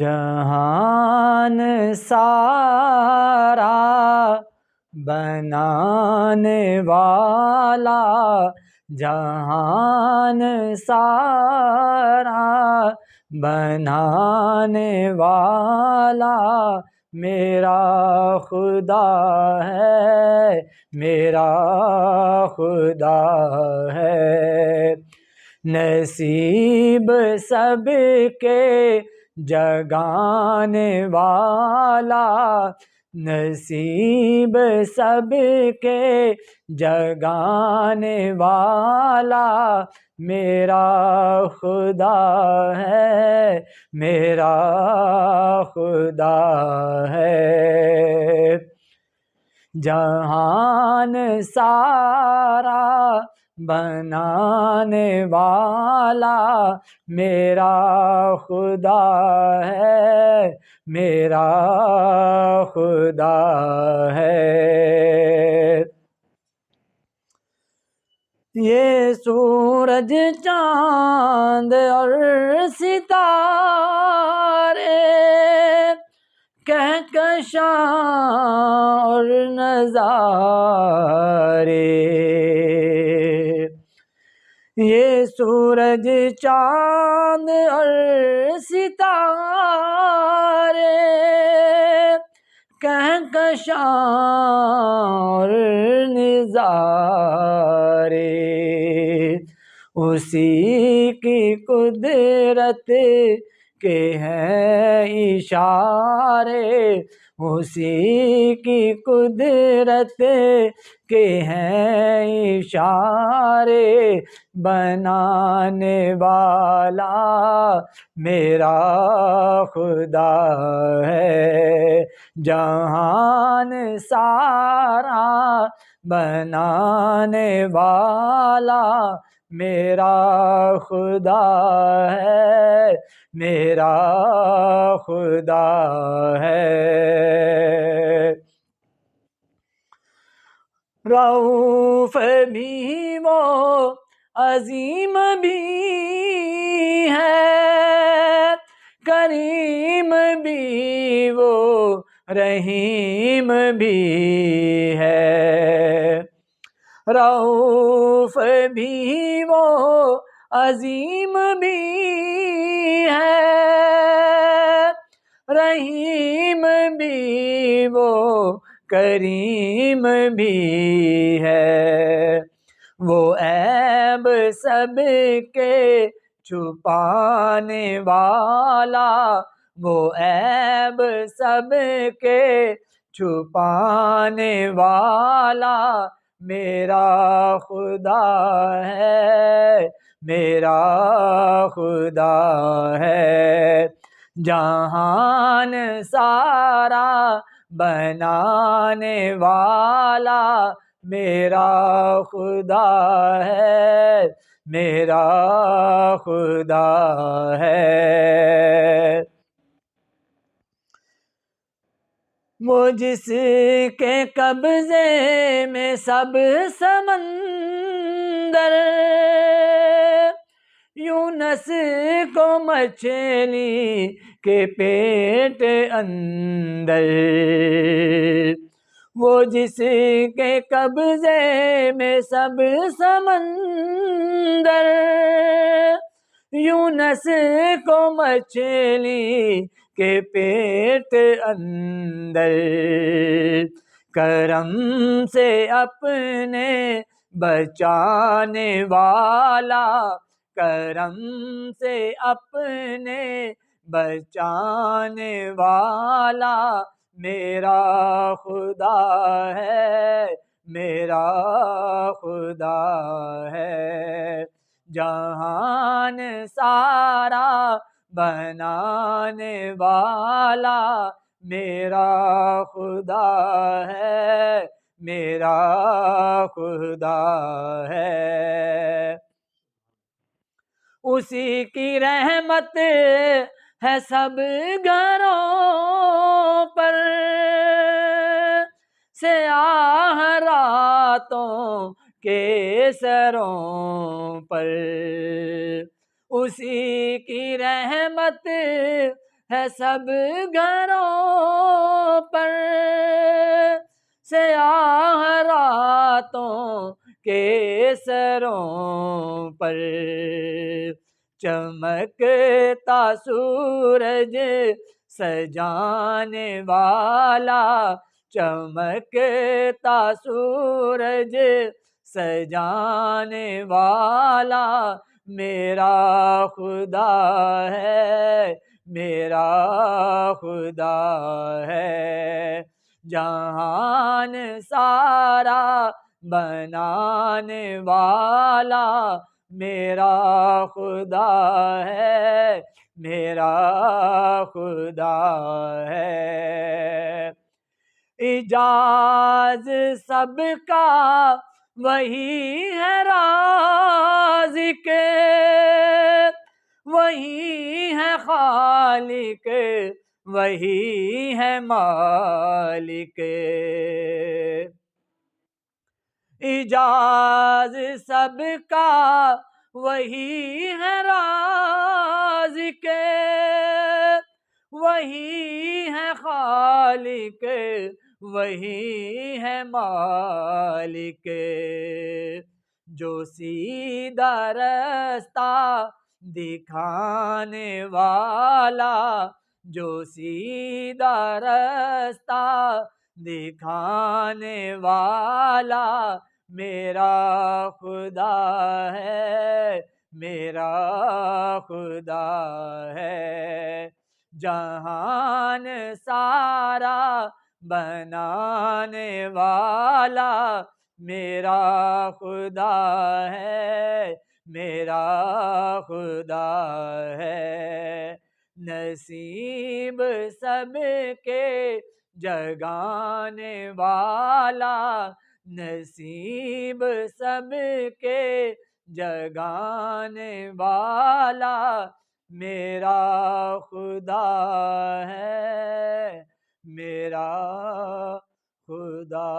جہان سارا بنانے والا، جہان سارا بنانے والا میرا خدا ہے، میرا خدا ہے۔ نصیب سب کے جگانے والا، نصیب سب کے جگانے والا میرا خدا ہے، میرا خدا ہے۔ جہان سارا بنانے والا میرا خدا ہے، میرا خدا ہے۔ یہ سورج چاند اور ستارے، کہکشاں اور نظارے، یہ سورج چاند اور ستارے، کہکشاں اور نظارے اسی کی قدرت کے ہیں اشارے، اسی کی قدرت کے ہیں اشارے، بنانے والا میرا خدا ہے۔ جہان سارا بنانے والا میرا خدا ہے، میرا خدا ہے۔ رؤوف بھی وہ عظیم بھی ہے، کریم بھی وہ رحیم بھی ہے۔ رؤوف بھی وہ عظیم بھی ہے، رحیم بھی وہ کریم بھی ہے۔ وہ عیب سب کے چھپانے والا، وہ عیب سب کے چھپانے والا میرا خدا ہے، میرا خدا ہے۔ جہان سارا بنانے والا میرا خدا ہے، میرا خدا ہے۔ وہ جس کے قبضے میں سب سمندر، یونس کو مچھلی کے پیٹ اندر، وہ جس کے قبضے میں سب سمندر، یونس کو مچھلی کے پیٹ اندر، کرم سے اپنے بچانے والا، کرم سے اپنے بچانے والا میرا خدا ہے، میرا خدا ہے۔ جہان سارا بنانے والا میرا خدا ہے، میرا خدا ہے۔ اسی کی رحمت ہے سب گھروں پر، سیاہ راتوں کے سروں پر، اسی کی رحمت ہے سب گھروں پر، سیاہ راتوں کے سروں پر، چمکتا سورج سجانے والا، چمکتا سورج سجانے والا میرا خدا ہے، میرا خدا ہے۔ جہان سارا بنانے والا میرا خدا ہے، میرا خدا ہے۔ اعجاز سب کا وہی ہے رازق، وہی ہے خالق، وہی ہے مالک۔ اعجاز سب کا وہی ہے رازق، وہی ہے خالق، وہی ہے مالک۔ جو سیدھا رستہ دکھانے والا، جو سیدھا رستہ دکھانے والا میرا خدا ہے، میرا خدا ہے۔ جہان سارا بنانے والا میرا خدا ہے، میرا خدا ہے۔ نصیب سب کے جگانے والا، نصیب سب کے جگانے والا میرا خدا ہے، میرا خدا